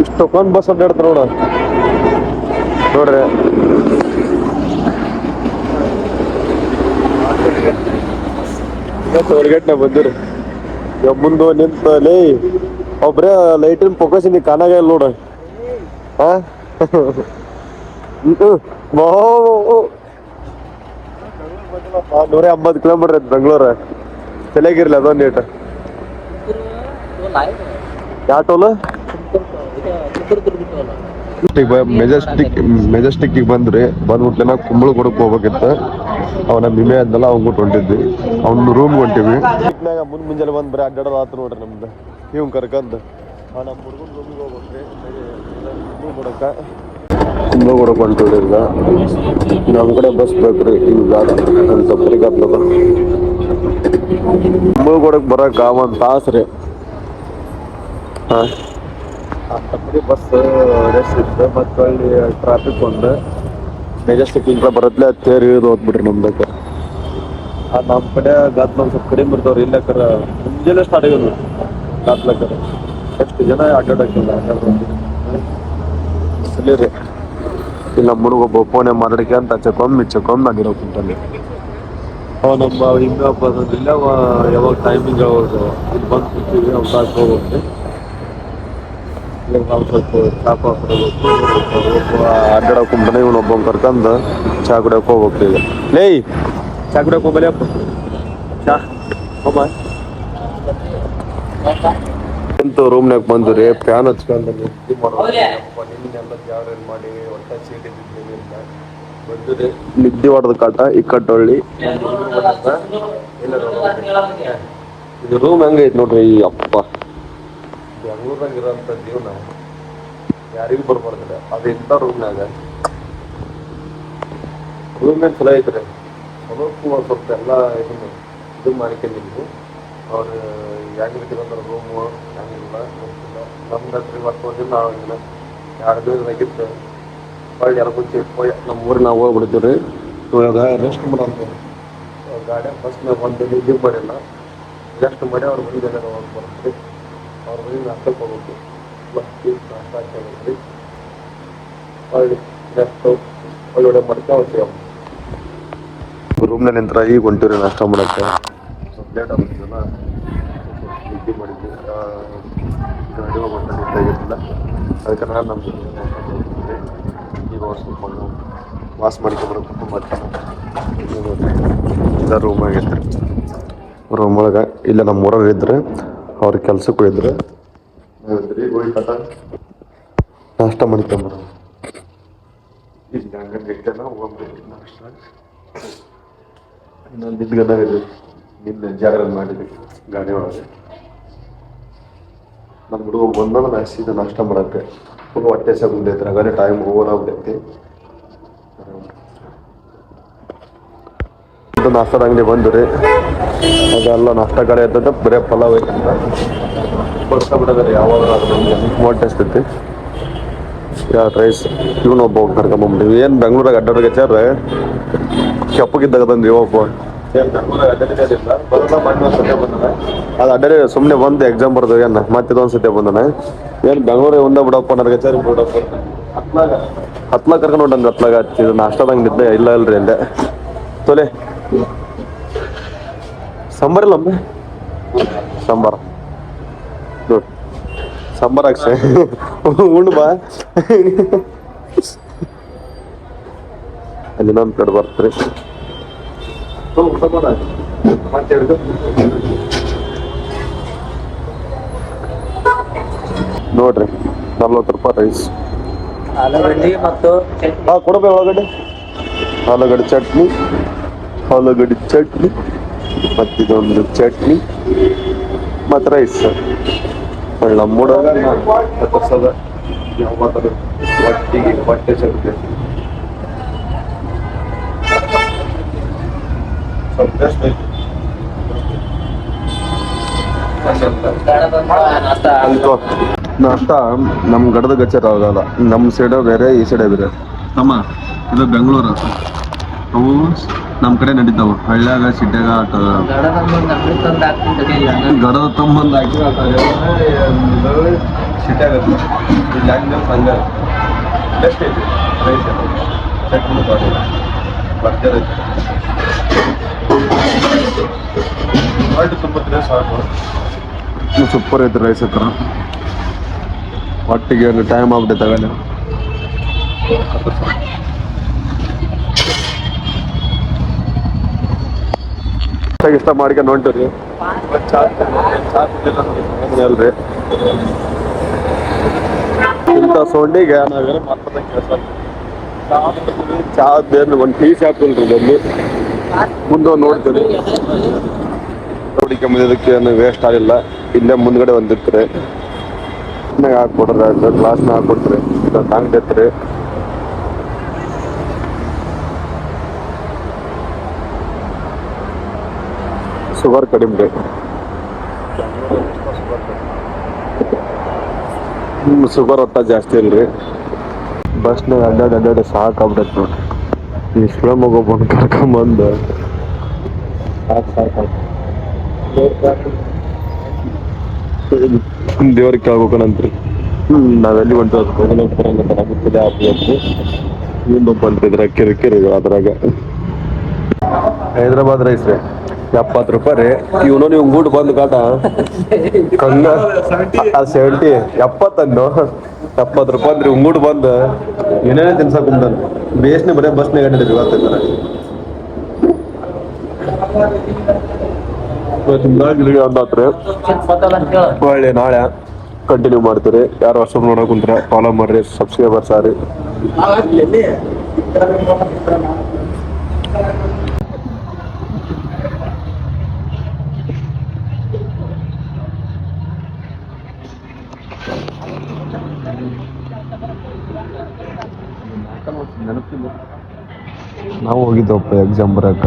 ಇಷ್ಟೊಂದು ಬಸ್ ಅಡ್ಡಾಡ್ತಾರ ನೋಡ್ರಿ ಟೋಲ್ಗೇಟ್ನ ಬಂದಿರಿ ಮುಂದೆ ನಿಂತಲ್ಲಿ ಒಬ್ರೇ ಲೈಟಿನ ಫೋಕಸ್ ಕಾಣಾಗ ಇಲ್ಲ ನೋಡ ಹ 150 ಕಿಲೋಮೀಟರ್ ಐತಿ ಬೆಂಗಳೂರು ತಲೆಗಿರ್ಲಿ ಅದೊಂದು ಡೇಟ್ ಯಾವ ಟೋಲ್ ಮೆಜೆಸ್ಟಿಕ್ ಬಂದ್ರಿ ಬಂದ್ಬಿಟ್ಲೆ ನಾವು ಕುಂಬಳ ಕೊಡಕ್ ಹೋಗ್ಬೇಕಿತ್ತು ಅವನ ವಿಮೆ ಆದ್ನಲ್ಲ ಅವ್ನ್ಬಿಟ್ಟು ಹೊಂಟಿದ್ವಿ ಅವ್ನ ರೂಮ್ ಹೊಂಟಿವಿ ಮುಂಜಾನೆ ಬಂದ್ ಬರೀ ಅಡ್ಡಾಡೋದು ಆತು ನೋಡ್ರಿ ನಮ್ದು ಇವ್ ಕರ್ಕಂದ್ ನಮ್ಮ ಹುಡುಗನ ರೂಮಿಗೆ ಹೋಗ್ಬೇಕ್ರಿ ಕೊಡಕ ಕುಂಬಳ ಕೊಡಕ್ ಹೊಂಟಿವ್ರಿ ಈಗ ನಮ್ ಕಡೆ ಬಸ್ ಬೇಕ್ರಿ ಈಗ ತಪ್ಪರಿಗೆ ಆಗ್ತದ ಕುಂಬಳ ಕೊಡಕ್ ಬರಕ ಒಂದ್ ತಾಸ್ರಿ ತಪ್ಪರಿ ಬಸ್ ರೆಸ್ ಇತ್ತು ಮತ್ತು ಅಲ್ಲಿ ಟ್ರಾಫಿಕ್ ಒಂದು ಮೆಜೆಸ್ಟಿಕ್ ಇಂದ ಬರತ್ಲೆ ತೇರಿ ಹೋಗ್ಬಿಟ್ರಿ ನಮ್ದಕ್ಕೆ ನಮ್ಮ ಕಡೆ ಗಾತ್ ಸ್ವಲ್ಪ ಕಡಿಮೆ ಬರ್ತಾವ್ರಿ ಇಲ್ಲಕ್ಕರ ಮುಂಜಾನೆ ಸ್ಟಾರ್ಟ್ ಆಗಿದ್ರು ಗಾತ್ಲಕ್ಕರ ಎಷ್ಟು ಜನ ಅಡ್ಡಾಡಕ್ಕಿಲ್ಲ ಅಲ್ಲಿ ರೀ ಇಲ್ಲ ಮುರುಗೊಬ್ಬ ಫೋನೆ ಮಾತಾಡಿಕೆ ಅಂತ ಚಕೊಮ್ಮೆ ಆಗಿರೋ ಕುಂತಲ್ಲಿ ನಮ್ಮ ಹಿಂಗ ಇಲ್ಲ ಯಾವಾಗ ಟೈಮಿಂಗ್ ಯಾವಾಗ ಇಲ್ಲಿ ಬಂದು ಕೂತೀವಿ ಅವ್ಕಾಶ ಹೋಗುತ್ತೆ ಸ್ವಲ್ಪ ಚಾಪ ಅಡ್ಡಾಡಕ್ ಕುಂತಾನೆ ಇವನೊಬ್ಬ ಕರ್ಕಂದು ಚಾ ಕುಡಿಯಕ್ಕೆ ಹೋಗ್ಬೇಕು ಈಗ ಲೇ ಚಾ ಕುಡಿಯಕ್ಕೆ ಹೋಗಲಿ ಅಪ್ಪ ಚಾ ಹೋಮ ಎಂತ ರೂಮ್ನಾಗ ಬಂದ್ರಿ ಫ್ಯಾನ್ ಹಚ್ಕೊಂಡು ನಿದ್ದೆ ಮಾಡೋಲ್ಲ ಯಾವ್ದು ಮಾಡಿ ಹೊಟ್ಟೆ ಚೀಟಿ ಬಂದ್ರಿ ನಿದ್ದೆ ಹೊಡೆದ ಕಾಟ ಇಕ್ಕಟ್ಟೊಳ್ಳಿ ಇದು ರೂಮ್ ಹೆಂಗೈತಿ ನೋಡ್ರಿ ಈ ಅಪ್ಪ ಬೆಂಗಳೂರಾಗ ಇರೋಂಥ ಜೀವನ ಯಾರಿಗೂ ಬರ್ಬಾರ್ದಿಲ್ಲ ಅದು ಇಂಥ ರೂಮ್ನಾಗ ರೂಮ್ನಾಗ ಚಲೋ ಐತ್ರಿ ಚಲೋಕ್ಕೂ ಸ್ವಲ್ಪ ಎಲ್ಲ ಇದು ಮಾಡ್ಕೊಂಡಿದ್ವಿ ಅವ್ರು ಹೆಂಗಿರ್ತೀರಂದ್ರೆ ರೂಮು ಹೆಂಗಿಲ್ಲ ಗೊತ್ತಿಲ್ಲ ನಮ್ದು ಹತ್ರ ಇವತ್ತು ಒಂದಿಲ್ಲ ಆಗಿಲ್ಲ 2 ದಿನದಾಗಿತ್ತು ಹೊಳ್ಳಿ ಎಲ್ಲ ಮುಂಚೆ ನಮ್ಮ ಊರು ನಾವು ಹೋಗ್ಬಿಡ್ತೀವಿ ರೀ ಇವಾಗ ರೆಸ್ಟ್ ಮಾಡೋದು ಗಾಡಿ ಬಸ್ನಾಗ ಒಂದು ನಿದ್ದೆ ಮಾಡಿಲ್ಲ ರೆಸ್ಟ್ ಮಾಡಿ ಅವ್ರ ಮನೆಗೆ ಹೋಗಿ ಬರ್ತೀವಿ ಅವ್ರ ಮನೆಗೆ ನಾಷ್ಟಕ್ಕೆ ಹೋಗ್ಬೇಕು ನಾಷ್ಟ ಹಾಕಿ ಹೊಳ್ಳಿ ರೆಸ್ಟು ಒಳ್ಳೊಳ್ಳೆ ಮಾಡ್ತಾ ಹೋಗ್ತೀವಿ ರೂಮ್ನಲ್ಲಿ ನಿಂತರ ಈಗ ಹೊಂಟಿವ್ರಿ ನಾಷ್ಟ ಮಾಡೋಕ್ಕೆ ಸ್ವಲ್ಪ ಲೇಟ್ ಆಗುತ್ತಲ್ಲ ನಿದ್ದೆ ಮಾಡಿದ್ವಿ ಗಾಡಿ ಹೋಗ್ಬಿಟ್ಟು ನಿದ್ದಾಗಿರ್ತಿಲ್ಲ ಅದಕ್ಕೆ ನಾನು ನಮ್ಮ ಈಗ ಸ್ವಲ್ಪ ವಾಸ್ ಮಾಡ್ಕೊಂಡ್ಬರೋಕೆ ತುಂಬ ಇಲ್ಲ ರೂಮ್ ಆಗೈತೆ ರೂಮ್ ಒಳಗೆ ಇಲ್ಲ ನಮ್ಮ ಊರಾಗ ಇದ್ರೆ ಅವ್ರ ಕೆಲ್ಸಕ್ಕೆ ಹೋಗಿದ್ರೆ ನಾವಿದ್ರಿ ಹೋಗಿ ನಾಷ್ಟ ಮಾಡ್ಕೊಂಬರೋ ಈಗ ಹಂಗೈತೆಲ್ಲ ಹೋಗ್ಬೇಕು ನಾಷ್ಟ ಇನ್ನೊಂದು ನಿದ್ದೆ ನಿನ್ನೆ ಜಾಗರಣೆ ಮಾಡಿದ್ವಿ ಗಾಡಿ ಒಳಗೆ ನಮ್ಮ ಹುಡುಗ ಬಂದ್ರೆ ಸೀದಾ ನಾಷ್ಟ ಮಾಡಕ್ಕೆ ಫುಲ್ ಹೊಟ್ಟೆ ಸಗುಂದೈತೆ ಹಾಗಾದ್ರೆ ಟೈಮ್ ಓವರ್ ಆಗ್ಬಿಟ್ಟೈತಿ ನಾಷ್ಟದ ಅಂಗಡಿ ಬಂದ್ರಿ ಅದೆಲ್ಲ ನಾಷ್ಟ ಕಡೆ ಇರ್ತದೆ ಬರೀ ಪಲಾವ್ ಐತಂತ ಬಿಡೋದ್ರಿ ಯಾವಾಗ ಮೋಟ್ ಟೆಸ್ಟ್ ರೈಸ್ ಇವನೊಬ್ಬ ಕರ್ಕೊಂಬಂದ್ಬಿಟ್ಟಿವಿ ಏನು ಬೆಂಗ್ಳೂರಾಗ ಅಡ್ಡಾಡಕಚ್ಚಾರ ಕೆಪ್ಪಗಿದ್ದಾಗ ತಂದ್ರಿ ಒಬ್ಬ ಬೆಂಗ್ಳೂರಾಗ ಅಡ್ಡಾಡಿಲ್ಲ ಬರೋಲ್ಲ ಮಾಡಿ ಸತ್ಯ ಬಂದಾನೆ ಅದು ಅಡ್ಡಾಡಿ ಸುಮ್ಮನೆ ಬಂದು ಎಕ್ಸಾಮ್ ಬರ್ದು ಏನು ಮತ್ತೆ ಇದೊಂದು ಸತ್ಯ ಬಂದಾನೆ ಏನು ಬೆಂಗ್ಳೂರಿಗೆ ಒಂದೇ ಬಿಡಪ್ಪ ನನಗಚ್ಚಾರ ಬಿಡಪ್ಪ ಹತ್ಲಾಗ ಕರ್ಕೊಂಡು ಹೊಂಟಂದು ಹತ್ಲಾಗ ಹಚ್ಚಿದ ನಾಷ್ಟದಂಗಿದ್ದೆ ಇಲ್ಲ ಅಲ್ರಿ ಅಲ್ಲೇ ತೊಲೆ ಸಾಂಬಾರಿಲ್ಲ ಒಮ್ಮೆ ಸಾಂಬಾರು ನೋಡಿ ಸಾಂಬಾರು ಹಾಕ್ಸ ಉಣ್ಣು ಬಾ ಅಲ್ಲಿ ಇನ್ನೊಂದು ಕಡೆ ಬರ್ತ್ರಿ ನೋಡ್ರಿ 40 ರೂಪಾಯಿ ರೈಸ್ ಕೊಡಬೇಕು ಆಲೂಗಡ್ಡೆ ಚಟ್ನಿ ಮತ್ತಿದೊಂದು ಚಟ್ನಿ ಮತ್ತು ರೈಸ್ ನಮ್ಮೂಡ ಒಟ್ಟಿಗೆ ಹೊಟ್ಟೆ ಚಟ್ನಿ ನಾಷ್ಟ ನಮ್ ಗಡದ ಗಚ್ಚರ ಆಗಲ್ಲ ನಮ್ಮ ಸೈಡ್ ಬೇರೆ ಈ ಸೈಡ್ ಬೇರೆ ಅಮ್ಮ ಇದು ಬೆಂಗಳೂರು ಅವು ನಮ್ಮ ಕಡೆ ನಡೀತಾವ ಹಳ್ಳ್ಯಾಗ ಸಿಟ್ಯಾಗ ಆಟ ಗಡದ ತಮ್ಮಂದು ಹಾಕಿ ಆಟ ಸಿಟ್ಯಾಗ ಹಂಗ ಬೆಸ್ಟ್ ಐತಿ ರೈಸ್ ಚಟ್ನಿ ಬರ್ಜರ್ ಐತಿ ಮಾಡಿ ತುಂಬತ್ತಿದ್ರೆ ಸಾಕು ಸೂಪರ್ ಐತಿ ರೈಸ್ ಹತ್ರ ಒಟ್ಟಿಗೆ ಒಂದು ಟೈಮ್ ಆಗ್ಬಿಟ್ಟೆ ತಗೊಂಡು ಇಷ್ಟ ಮಾಡ್ಕೊಂಡು ಹೊಂಟಿರಿ ಅಲ್ರಿ ಇಂಥ ಸೊಂಡಿಗೆ ನಾವೆಲ್ಲ ಮಾತಾಡ ಕೆಲಸ ಚಾ ಬೇರೆ ಒಂದು ಟೀ ಶಾಪ್ ಇಲ್ರಿ ಅಲ್ಲಿ ಮುಂದೆ ನೋಡ್ತೀರಿ ನೋಡಿಕೆ ಮುಂದಕ್ಕೆ ಏನು ವೇಸ್ಟ್ ಆಗಿಲ್ಲ ಇಲ್ಲೇ ಮುಂದ್ಗಡೆ ಒಂದಿತ್ರಿ ಹಾಕ್ಕೊಡ್ರಿ ಗ್ಲಾಸ್ನ ಹಾಕ್ಕೊಡ್ರಿ ತಾಂಗ್ತೈತ್ರಿ ಶುಗರ್ ಕಡಿಮೆ ರೀ ಶುಗರ್ ಒಟ್ಟ ಜಾಸ್ತಿ ಇಲ್ರಿ ಬಸ್ನಾಗ ಅಡ್ಡಾಡಿ ಸಾಕಾಗ್ಬಿಟ್ಟೈತೆ ನೋಡ್ರಿ ಈ ಸುಳ ಮಗು ಬಂದು ಕರ್ಕೊಂಬಂದು ಸಾಕು ದೇವ್ರಿಗೆ ಕೇಳ್ಬೇಕಂತ್ರಿ ನಾವೆಲ್ಲಿ ಹೊಂಟು ಬರಂಗತ್ತದೆ ಆಗ್ತೈತ್ರಿ ಇನ್ನೊಬ್ಬ ಅಂತಿದ್ರ ಕಿರಿಕಿರಿ ಅದ್ರಾಗ ಹೈದ್ರಾಬಾದ್ ರೈಸ್ ರೀ 70 ರೂಪಾಯಿ ರೀ ಇವನು ನೀವು ಗೂಡ್ ಬಂದು ಕಾಟ ಕಂಗ 70 70 ರೂಪಾಯಿ ಅಂದ್ರಿ ಉಂಗೂಡ್ ಬಂದು ಏನೇನೇ ತಿನ್ಸಕ್ ಕುಂತಾನ ಬೇಸ್ನೆ ಬರೀ ಬಸ್ನಾಗ ಅಡ್ಡಿದ್ರಿ ಇವತ್ತಿದ್ದಾರೆ ಅಂದಾತ್ರಿ ಒಳ್ಳೆ ನಾಳೆ ಕಂಟಿನ್ಯೂ ಮಾಡ್ತೀರಿ ಯಾರು ಹೊಸ ನೋಡಕ್ ಕುಂತ್ರ ಫಾಲೋ ಮಾಡ್ರಿ ಸಬ್ಸ್ಕ್ರೈಬರ್ಸ್ ಆರಿ ನಾವು ಹೋಗಿದ್ದವಪ್ಪ ಎಕ್ಸಾಮ್ ಬರಕ